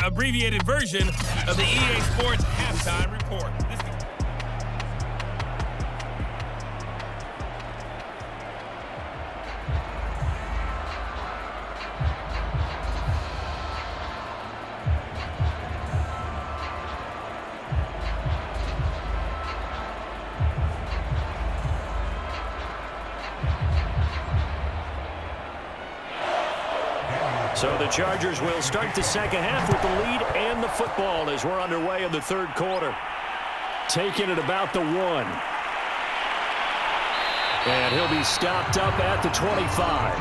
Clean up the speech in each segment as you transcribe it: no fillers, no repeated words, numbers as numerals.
abbreviated version of the EA Sports halftime report. So the Chargers will start the second half with the lead and the football as we're underway in the third quarter. Taking it about the 1. And he'll be stopped up at the 25.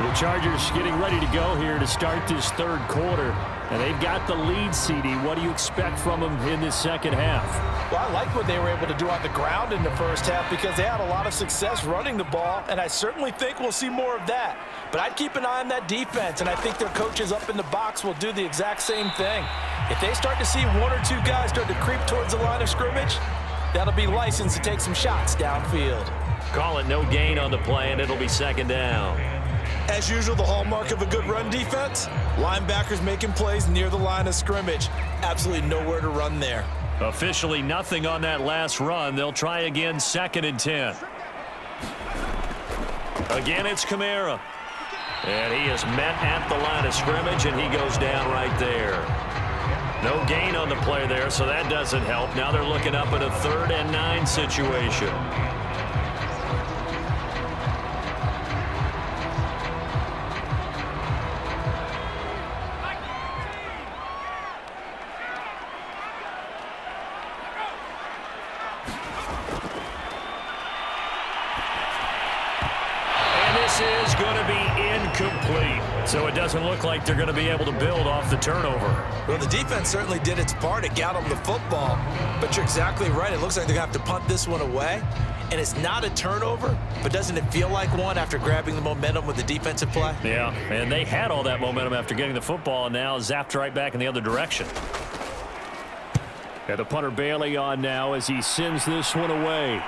The Chargers getting ready to go here to start this third quarter. And they've got the lead, CD. What do you expect from them in this second half? Well, I like what they were able to do on the ground in the first half because they had a lot of success running the ball, and I certainly think we'll see more of that. But I'd keep an eye on that defense, and I think their coaches up in the box will do the exact same thing. If they start to see 1 or 2 guys start to creep towards the line of scrimmage, that'll be licensed to take some shots downfield. Call it no gain on the play, and it'll be second down. As usual, the hallmark of a good run defense, linebackers making plays near the line of scrimmage. Absolutely nowhere to run there. Officially nothing on that last run. They'll try again, 2nd and 10. Again, it's Kamara. And he is met at the line of scrimmage, and he goes down right there. No gain on the play there, so that doesn't help. Now they're looking up at a 3rd and 9 situation. Is going to be incomplete. So it doesn't look like they're going to be able to build off the turnover. Well, the defense certainly did its part. It got them the football. But you're exactly right. It looks like they're going to have to punt this one away. And it's not a turnover, but doesn't it feel like one after grabbing the momentum with the defensive play? Yeah, and they had all that momentum after getting the football, and now zapped right back in the other direction. And the punter Bailey on now as he sends this one away.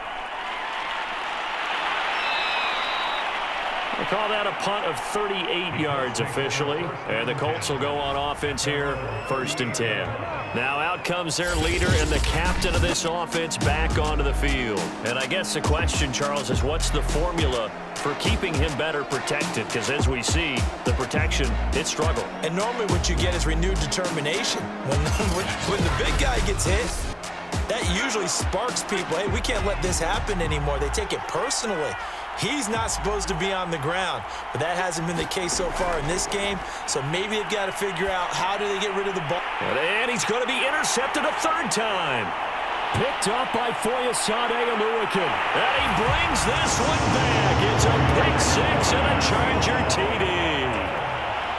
They call that a punt of 38 yards officially. And the Colts will go on offense here, 1st and 10. Now out comes their leader and the captain of this offense back onto the field. And I guess the question, Charles, is what's the formula for keeping him better protected? Because as we see, the protection, it struggled. And normally what you get is renewed determination. When the big guy gets hit, that usually sparks people. Hey, we can't let this happen anymore. They take it personally. He's not supposed to be on the ground, but that hasn't been the case so far in this game, so maybe they've got to figure out how do they get rid of the ball. And he's going to be intercepted a 3rd time. Picked up by Foyesade Oluwakin. And he brings this one back. It's a pick 6 and a Charger TD.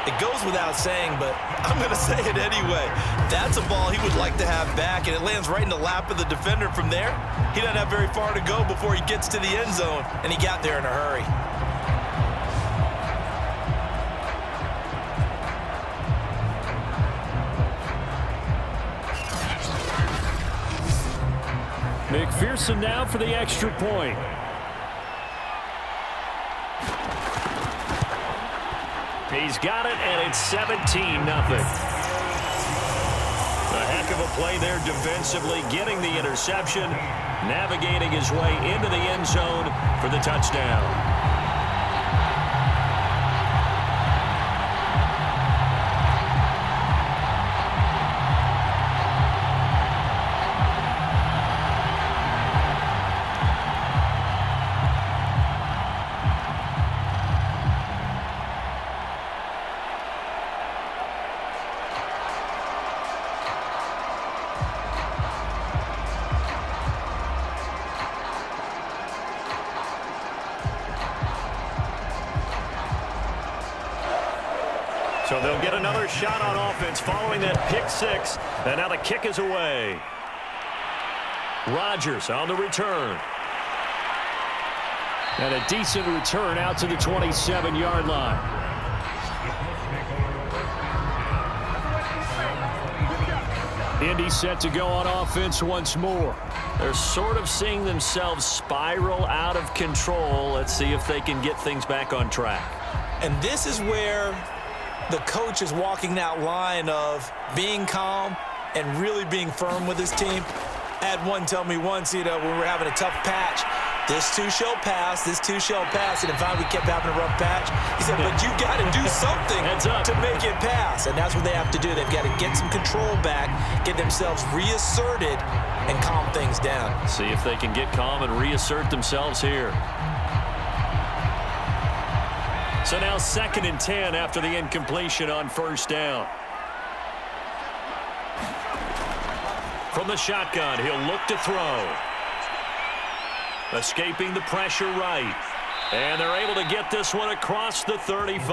It goes without saying, but I'm going to say it anyway. That's a ball he would like to have back, and it lands right in the lap of the defender from there. He doesn't have very far to go before he gets to the end zone, and he got there in a hurry. McPherson now for the extra point. He's got it, and it's 17-0. A heck of a play there defensively, getting the interception, navigating his way into the end zone for the touchdown. So they'll get another shot on offense following that pick 6. And now the kick is away. Rodgers on the return. And a decent return out to the 27-yard line. Indy set to go on offense once more. They're sort of seeing themselves spiral out of control. Let's see if they can get things back on track. And this is where the coach is walking that line of being calm and really being firm with his team. I had one tell me once, when we were having a tough patch, this too shall pass, this too shall pass. And finally we kept having a rough patch. He said, but you got to do something to make it pass. And that's what they have to do. They've got to get some control back, get themselves reasserted, and calm things down. See if they can get calm and reassert themselves here. So now 2nd and 10 after the incompletion on 1st down. From the shotgun, he'll look to throw. Escaping the pressure right. And they're able to get this one across the 35.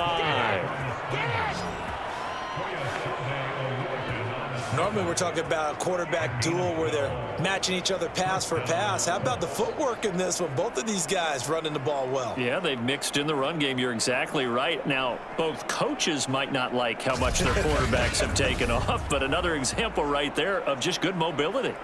Normally we're talking about a quarterback duel where they're matching each other pass for pass. How about the footwork in this one? Both of these guys running the ball well. Yeah, they've mixed in the run game. You're exactly right. Now, both coaches might not like how much their quarterbacks have taken off, but another example right there of just good mobility.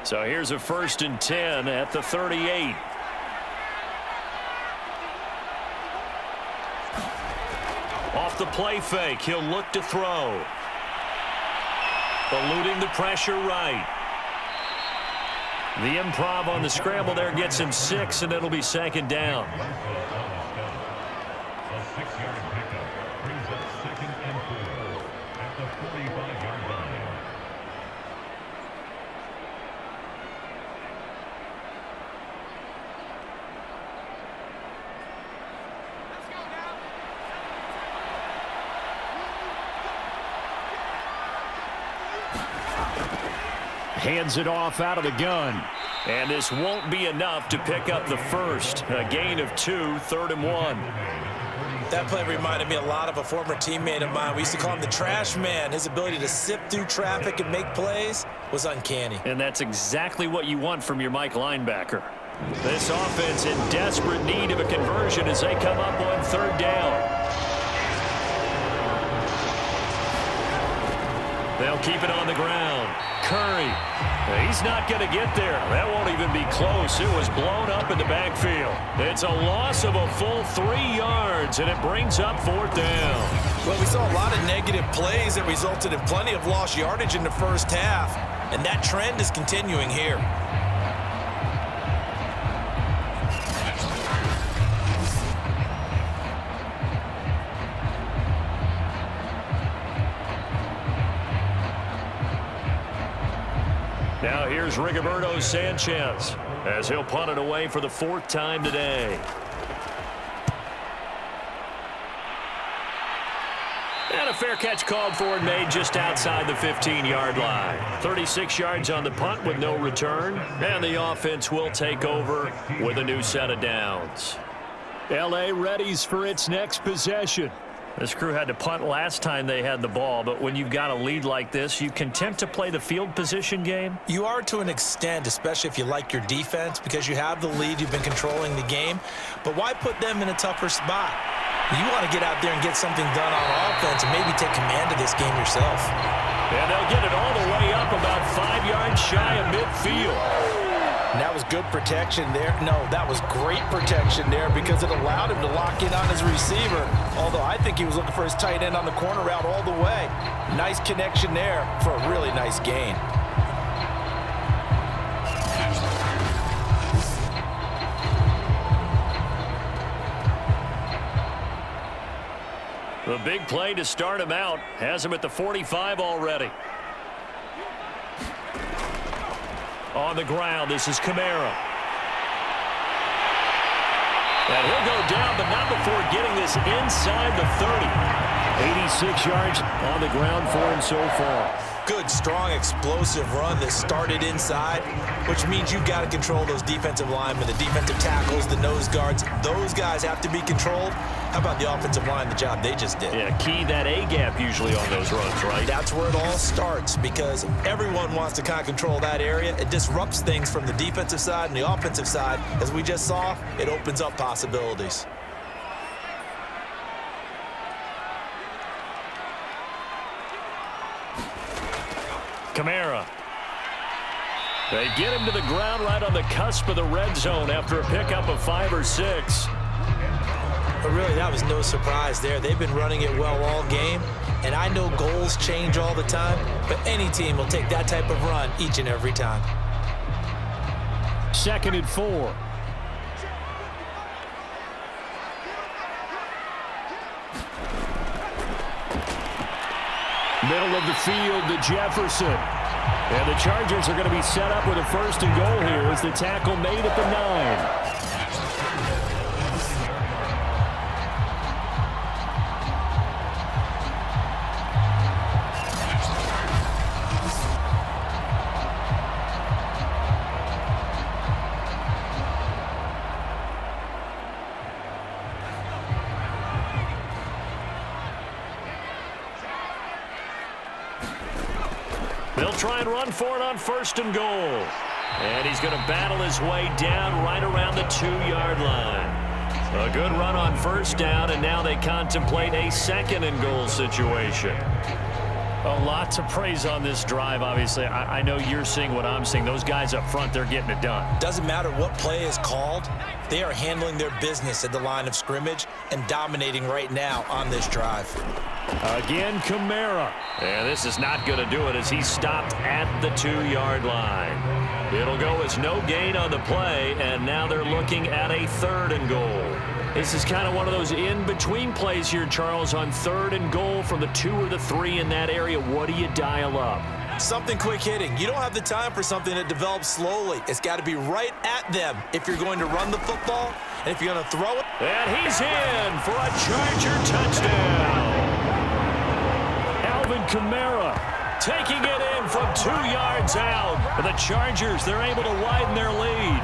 So here's a 1st and 10 at the 38. Off the play fake, he'll look to throw. Eluding the pressure right. The improv on the scramble there gets him 6, and it'll be 2nd down. Hands it off out of the gun. And this won't be enough to pick up the first. A gain of 2, 3rd and 1. That play reminded me a lot of a former teammate of mine. We used to call him the trash man. His ability to sift through traffic and make plays was uncanny. And that's exactly what you want from your Mike linebacker. This offense in desperate need of a conversion as they come up on 3rd down. They'll keep it on the ground. Curry. He's not going to get there. That won't even be close. It was blown up in the backfield. It's a loss of a full 3 yards, and it brings up 4th down. Well, we saw a lot of negative plays that resulted in plenty of lost yardage in the first half, and that trend is continuing here. Now here's Rigoberto Sanchez as he'll punt it away for the 4th time today. And a fair catch called for and made just outside the 15-yard line. 36 yards on the punt with no return. And the offense will take over with a new set of downs. L.A. readies for its next possession. This crew had to punt last time they had the ball, but when you've got a lead like this, you can tempt to play the field position game. You are to an extent, especially if you like your defense, because you have the lead, you've been controlling the game. But why put them in a tougher spot? You want to get out there and get something done on offense and maybe take command of this game yourself. And they'll get it all the way up about 5 yards shy of midfield. And that was good protection there. No, that was great protection there because it allowed him to lock in on his receiver. Although I think he was looking for his tight end on the corner route all the way. Nice connection there for a really nice gain. The big play to start him out has him at the 45 already. On the ground, this is Kamara. And he'll go down, but not before getting this inside the 30. 86 yards on the ground for him so far. good, strong, explosive run that started inside, which means you've got to control those defensive linemen, the defensive tackles, the nose guards. Those guys have to be controlled. How about the offensive line, the job they just did? Yeah, key that A-gap usually on those runs, right? That's where it all starts because everyone wants to kind of control that area. It disrupts things from the defensive side and the offensive side. As we just saw, it opens up possibilities. Kamara. They get him to the ground right on the cusp of the red zone after a pickup of 5 or 6. But really, that was no surprise there. They've been running it well all game, and I know goals change all the time, but any team will take that type of run each and every time. 2nd and 4. Middle of the field to Jefferson. And the Chargers are going to be set up with a 1st and goal here as the tackle made at the 9. They'll try and run for it on 1st and goal. And he's going to battle his way down right around the 2-yard line. A good run on 1st down, and now they contemplate a 2nd and goal situation. A lot to praise on this drive, obviously. I know you're seeing what I'm seeing. Those guys up front, they're getting it done. Doesn't matter what play is called. They are handling their business at the line of scrimmage and dominating right now on this drive. Again, Kamara. And this is not going to do it as he's stopped at the 2-yard line. It'll go as no gain on the play, and now they're looking at a 3rd and goal. This is kind of one of those in-between plays here, Charles, on 3rd and goal from the 2 or the 3 in that area. What do you dial up? Something quick hitting. You don't have the time for something that develops slowly. It's got to be right at them if you're going to run the football, and if you're going to throw it. And he's in for a Charger touchdown. Alvin Kamara taking it in from 2 yards out. And the Chargers, they're able to widen their lead.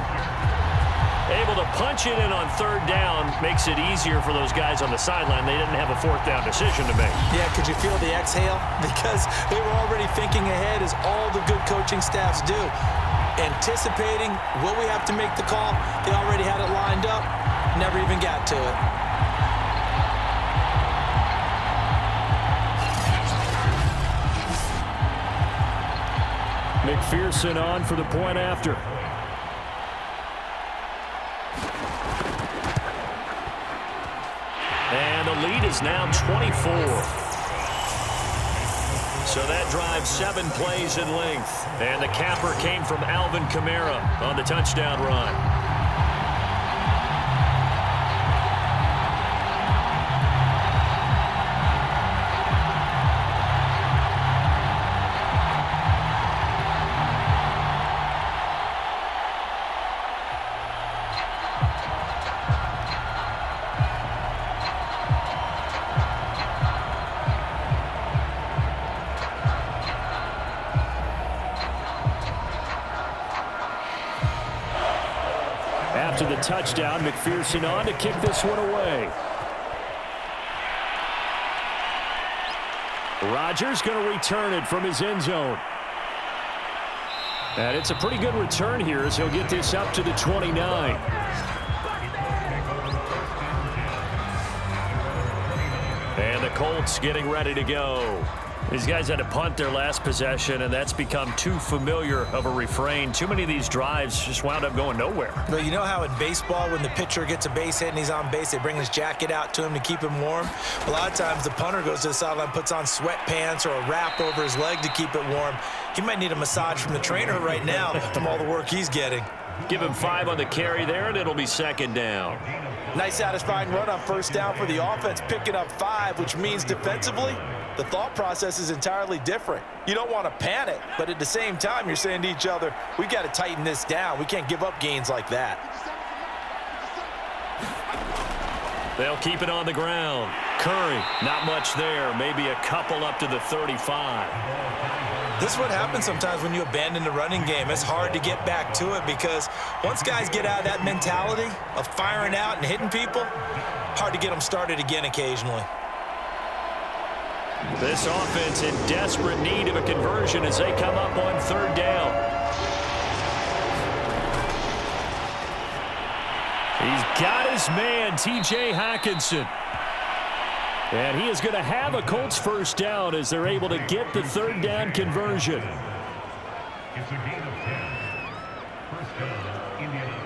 Able to punch it in on 3rd down makes it easier for those guys on the sideline. They didn't have a 4th down decision to make. Yeah, could you feel the exhale? Because they were already thinking ahead, as all the good coaching staffs do. Anticipating, will we have to make the call? They already had it lined up, never even got to it. McPherson on for the point after. And the lead is now 24. So that drive 7 plays in length. And the capper came from Alvin Kamara on the touchdown run. After the touchdown, McPherson on to kick this one away. Rodgers going to return it from his end zone. And it's a pretty good return here as he'll get this up to the 29. And the Colts getting ready to go. These guys had to punt their last possession, and that's become too familiar of a refrain. Too many of these drives just wound up going nowhere. But you know how in baseball, when the pitcher gets a base hit and he's on base, they bring his jacket out to him to keep him warm? A lot of times the punter goes to the sideline, puts on sweatpants or a wrap over his leg to keep it warm. He might need a massage from the trainer right now from all the work he's getting. Give him 5 on the carry there, and it'll be 2nd down. Nice satisfying run on 1st down for the offense, picking up 5, which means defensively, the thought process is entirely different. You don't want to panic, but at the same time, you're saying to each other, we've got to tighten this down. We can't give up gains like that. They'll keep it on the ground. Curry, not much there. Maybe a couple up to the 35. This is what happens sometimes when you abandon the running game. It's hard to get back to it because once guys get out of that mentality of firing out and hitting people, hard to get them started again occasionally. This offense in desperate need of a conversion as they come up on third down. He's got his man, T.J. Hockenson. And he is going to have a Colts first down as they're able to get the third down conversion. It's a gain of 10. First down, Indianapolis.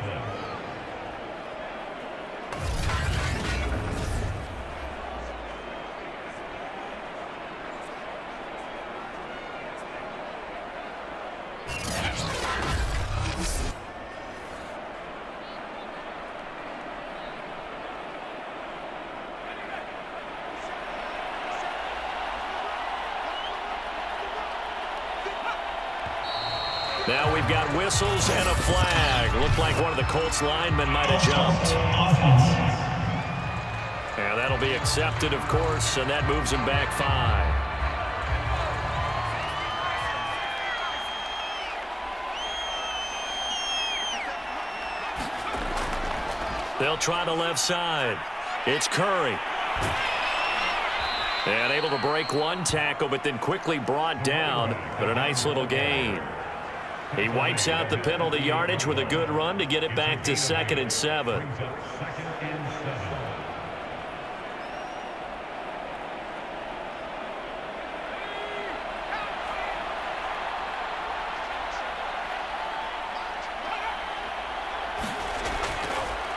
Now we've got whistles and a flag. Looked like one of the Colts linemen might have jumped. And that'll be accepted, of course, and that moves him back 5. They'll try the left side. It's Curry. And able to break one tackle, but then quickly brought down. But a nice little gain. He wipes out the penalty yardage with a good run to get it back to 2nd and 7.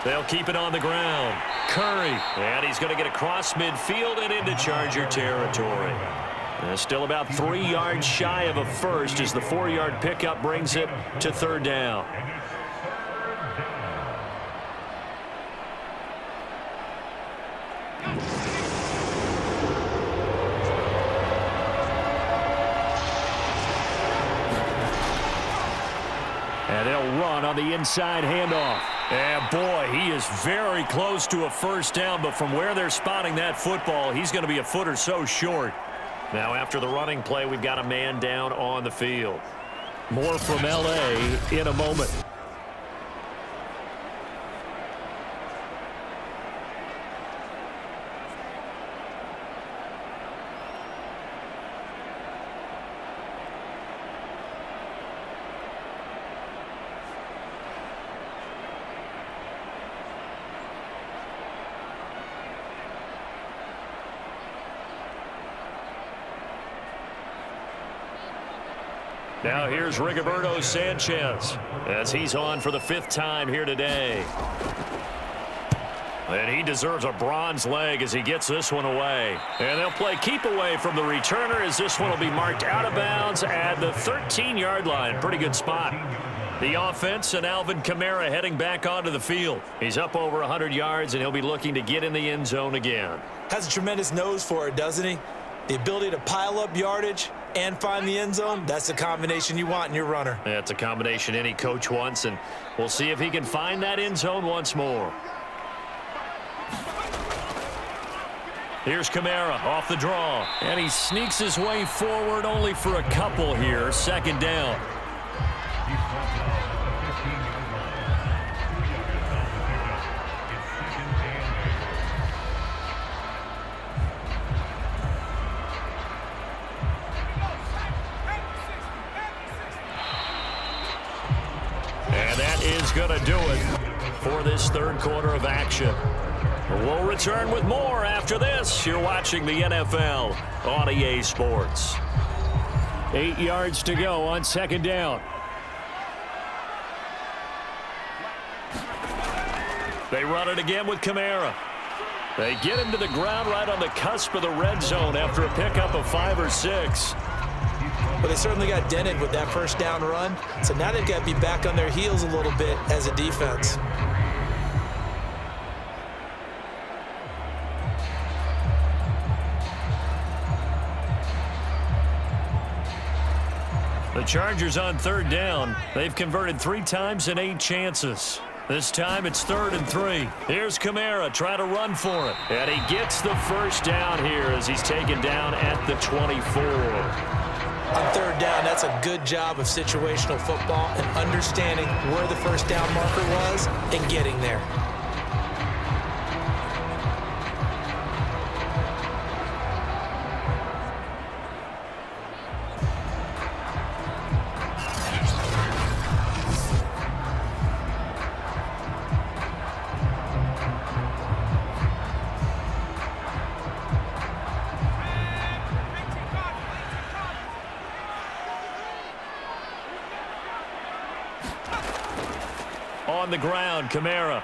They'll keep it on the ground. Curry, and he's going to get across midfield and into Charger territory. Still about 3 yards shy of a first as the 4-yard pickup brings it to third down. And they'll run on the inside handoff. And boy, he is very close to a first down, but from where they're spotting that football, he's going to be a foot or so short. Now, after the running play, we've got a man down on the field. More from L.A. in a moment. Now here's Rigoberto Sanchez as he's on for the 5th time here today. And he deserves a bronze leg as he gets this one away. And they'll play keep away from the returner as this one will be marked out of bounds at the 13-yard line. Pretty good spot. The offense and Alvin Kamara heading back onto the field. He's up over 100 yards, and he'll be looking to get in the end zone again. Has a tremendous nose for it, doesn't he? The ability to pile up yardage and find the end zone, that's the combination you want in your runner. That's a combination any coach wants, and we'll see if he can find that end zone once more. Here's Kamara off the draw, and he sneaks his way forward only for a couple here. 2nd down. And that is going to do it for this 3rd quarter of action. We'll return with more after this. You're watching the NFL on EA Sports. 8 yards to go on 2nd down. They run it again with Kamara. They get him to the ground right on the cusp of the red zone after a pickup of 5 or 6. But they certainly got dented with that first down run. So now they've got to be back on their heels a little bit as a defense. The Chargers on 3rd down. They've converted 3 times in 8 chances. This time it's 3rd and 3. Here's Kamara trying to run for it. And he gets the first down here as he's taken down at the 24. On 3rd down, That's a good job of situational football and understanding where the first down marker was and getting there. On the ground, Kamara.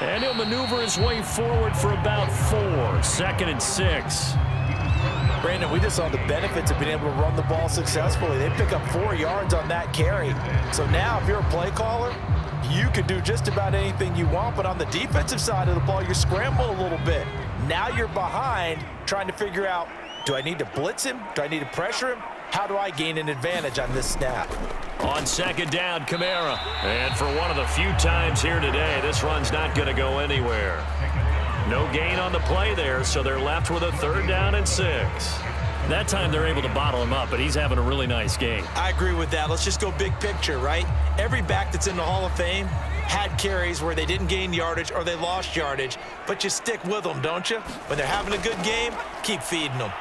And he'll maneuver his way forward for about 4. 2nd and 6. Brandon, we just saw the benefits of being able to run the ball successfully. They pick up 4 yards on that carry. So now if you're a play caller, you can do just about anything you want. But on the defensive side of the ball, you scramble a little bit. Now you're behind trying to figure out, do I need to blitz him? Do I need to pressure him? How do I gain an advantage on this snap? On 2nd down, Kamara. And for one of the few times here today, this run's not going to go anywhere. No gain on the play there, so they're left with a 3rd down and 6. That time they're able to bottle him up, but he's having a really nice game. I agree with that. Let's just go big picture, right? Every back that's in the Hall of Fame had carries where they didn't gain yardage or they lost yardage, but you stick with them, don't you? When they're having a good game, keep feeding them.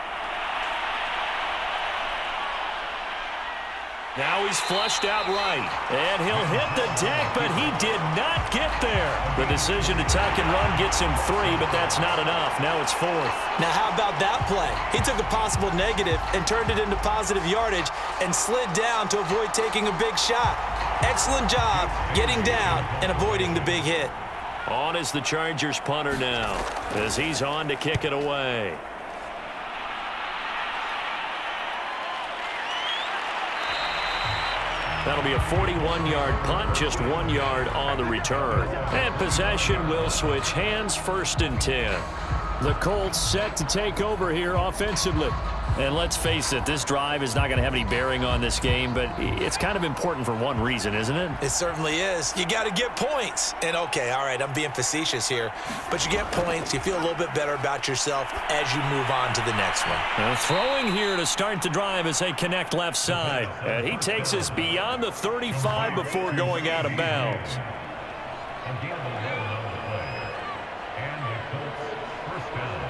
Now he's flushed out right, and he'll hit the deck, but he did not get there. The decision to tuck and run gets him 3, but that's not enough. Now it's 4th. Now how about that play? He took a possible negative and turned it into positive yardage and slid down to avoid taking a big shot. Excellent job getting down and avoiding the big hit. On is the Chargers punter now, as he's on to kick it away. That'll be a 41-yard punt, just 1 yard on the return. And possession will switch hands, 1st and 10. The Colts set to take over here offensively. And let's face it, this drive is not going to have any bearing on this game, but it's kind of important for one reason, isn't it? It certainly is. You got to get points. And okay, all right, I'm being facetious here, but you get points, you feel a little bit better about yourself as you move on to the next one. Throwing here to start the drive as they connect left side. And he takes us beyond the 35 before going out of bounds. Again, the roll on the play. And the Colts first down.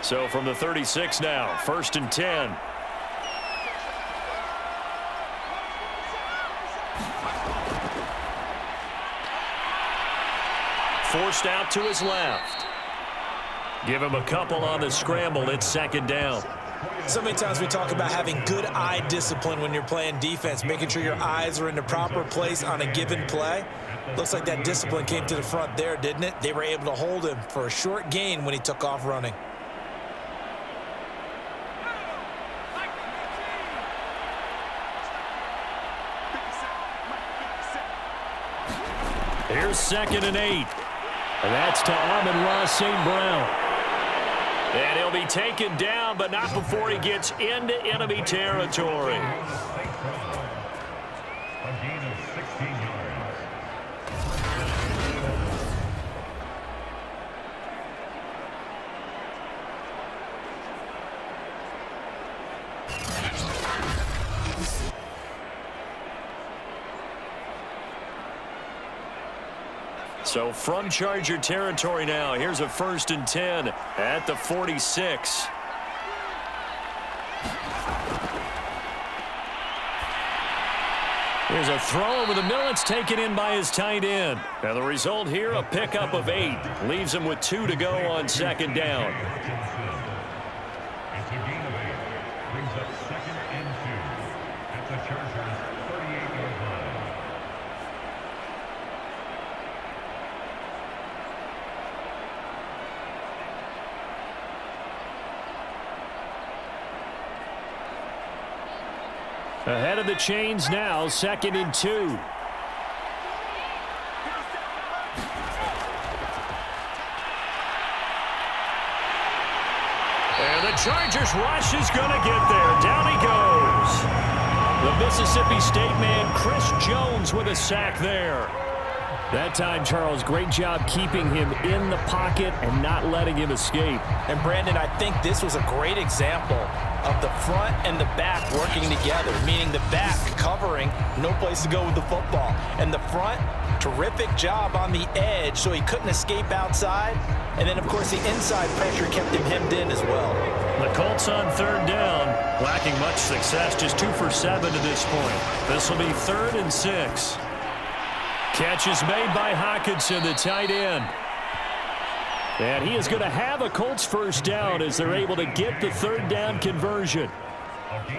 So from the 36 now, 1st and 10. Forced out to his left. Give him a couple on the scramble. It's 2nd down. So many times we talk about having good eye discipline when you're playing defense, making sure your eyes are in the proper place on a given play. Looks like that discipline came to the front there, didn't it? They were able to hold him for a short gain when he took off running. Here's 2nd and 8. And that's to Amon-Ra St. Brown. And he'll be taken down, but not before he gets into enemy territory. A gain of 16 yards. So from Charger territory now, here's a 1st and 10 at the 46. Here's a throw over the middle. It's taken in by his tight end. Now the result here, a pickup of 8. Leaves him with 2 to go on 2nd down. It's a gain of 8. Brings up 2nd and 2. At the Chargers' 38-yard line. Ahead of the chains now, 2nd and 2. And the Chargers rush is going to get there. Down he goes. The Mississippi State man, Chris Jones, with a sack there. That time, Charles, great job keeping him in the pocket and not letting him escape. And, Brandon, I think this was a great example of the front and the back working together, meaning the back covering, no place to go with the football. And the front, terrific job on the edge so he couldn't escape outside. And then, of course, the inside pressure kept him hemmed in as well. The Colts on third down, lacking much success, just 2 for 7 to this point. This will be 3rd and 6. Catch is made by Hockenson, the tight end. And he is going to have a Colts first down as they're able to get the 3rd down conversion.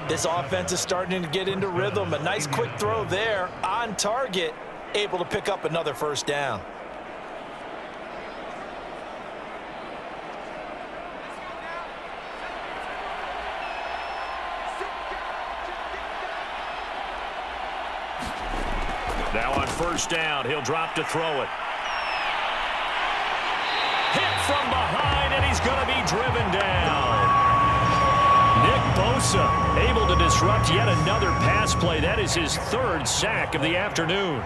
This offense is starting to get into rhythm. A nice quick throw there on target, able to pick up another first down. Now on first down, he'll drop to throw it. Hit from behind, and he's going to be driven down. Nick Bosa able to disrupt yet another pass play. That is his 3rd sack of the afternoon.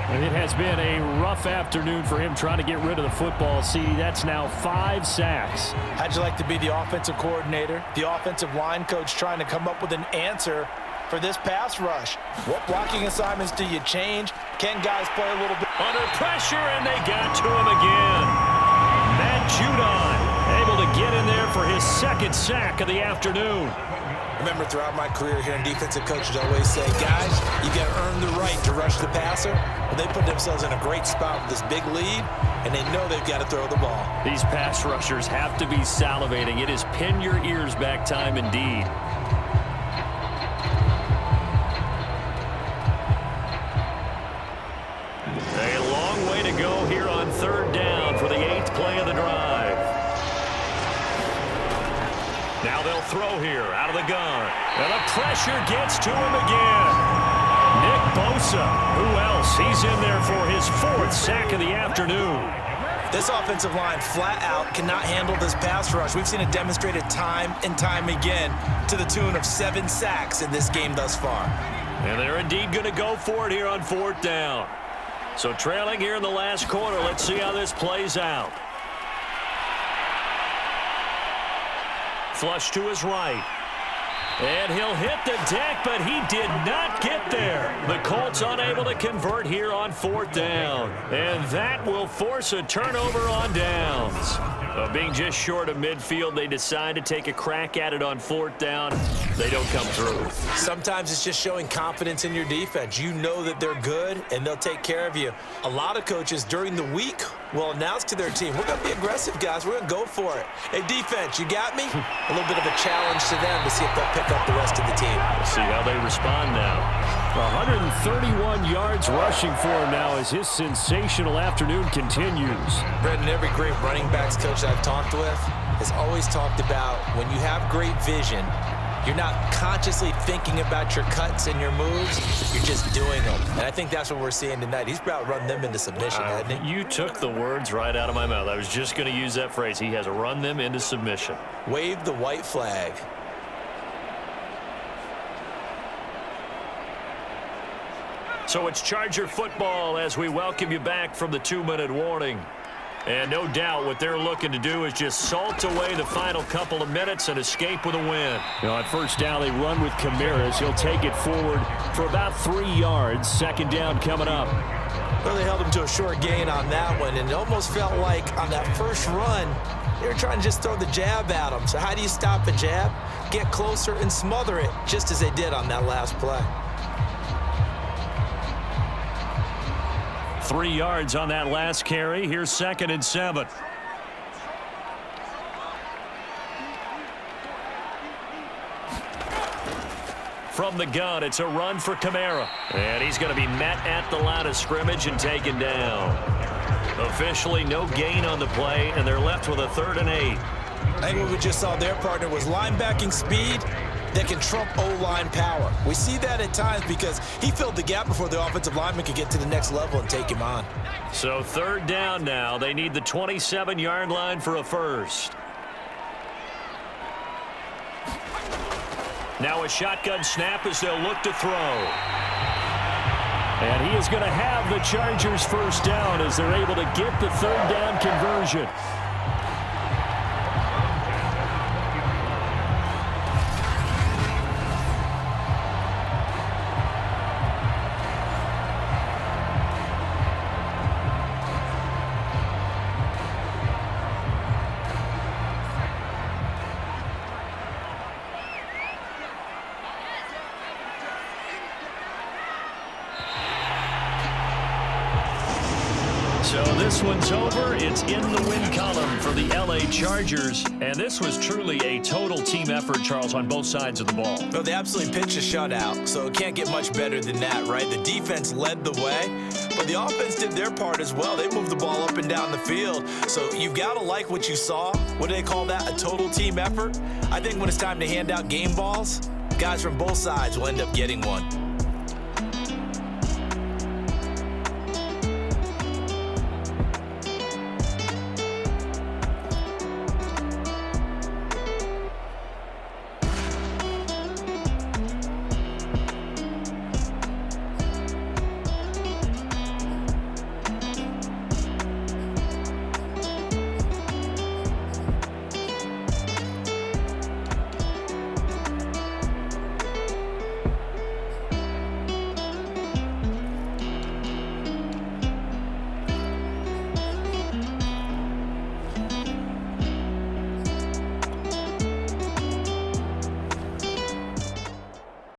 And it has been a rough afternoon for him trying to get rid of the football. CD, that's now 5 sacks. How'd you like to be the offensive coordinator, the offensive line coach trying to come up with an answer for this pass rush? What blocking assignments do you change? Can guys play a little bit Under pressure, and they got to him again. Matt Judon able to get in there for his 2nd sack of the afternoon. Remember, throughout my career here in defensive coaches always say, guys, you got to earn the right to rush the passer. Well, they put themselves in a great spot with this big lead, and they know they've got to throw the ball. These pass rushers have to be salivating. It is pin your ears back time indeed. A long way to go here on 3rd down for the 8th play of the drive. Now they'll throw here out of the gun. And the pressure gets to him again. Nick Bosa, who else? He's in there for his 4th sack of the afternoon. This offensive line flat out cannot handle this pass rush. We've seen it demonstrated time and time again to the tune of 7 sacks in this game thus far. And they're indeed going to go for it here on 4th down. So trailing here in the last quarter, let's see how this plays out. Flush to his right. And he'll hit the deck, but he did not get there. The Colts unable to convert here on 4th down. And that will force a turnover on downs. Being just short of midfield, they decide to take a crack at it on 4th down. They don't come through. Sometimes it's just showing confidence in your defense. You know that they're good, and they'll take care of you. A lot of coaches during the week will announce to their team, we're going to be aggressive, guys. We're going to go for it. Hey, defense, you got me? A little bit of a challenge to them to see if they'll pick up the rest of the team. We'll see how they respond now. 131 yards rushing for him now as his sensational afternoon continues. Brendan, every great running backs coach I've talked with has always talked about when you have great vision, you're not consciously thinking about your cuts and your moves. You're just doing them. And I think that's what we're seeing tonight. He's about run them into submission, hasn't he? You took the words right out of my mouth. I was just going to use that phrase. He has run them into submission. Wave the white flag. So it's Charger football as we welcome you back from the 2-minute warning. And no doubt what they're looking to do is just salt away the final couple of minutes and escape with a win. You know, at first down, they run with Camaras. He'll take it forward for about 3 yards. 2nd down coming up. Well, they held him to a short gain on that one, and it almost felt like on that first run, they were trying to just throw the jab at him. So how do you stop a jab? Get closer and smother it, just as they did on that last play. 3 yards on that last carry. Here's 2nd and 7. From the gun, it's a run for Kamara. And he's going to be met at the line of scrimmage and taken down. Officially no gain on the play, and they're left with a 3rd and 8. I think what we just saw their partner was linebacking speed that can trump O-line power. We see that at times because he filled the gap before the offensive lineman could get to the next level and take him on. So 3rd down now. They need the 27-yard line for a first. Now a shotgun snap as they'll look to throw. And he is going to have the Chargers first down as they're able to get the third down conversion. So this one's over. It's in the win column for the LA Chargers. And this was truly a total team effort, Charles, on both sides of the ball. Well, they absolutely pitched a shutout, so it can't get much better than that, right? The defense led the way, but the offense did their part as well. They moved the ball up and down the field. So you've got to like what you saw. What do they call that? A total team effort? I think when it's time to hand out game balls, guys from both sides will end up getting one.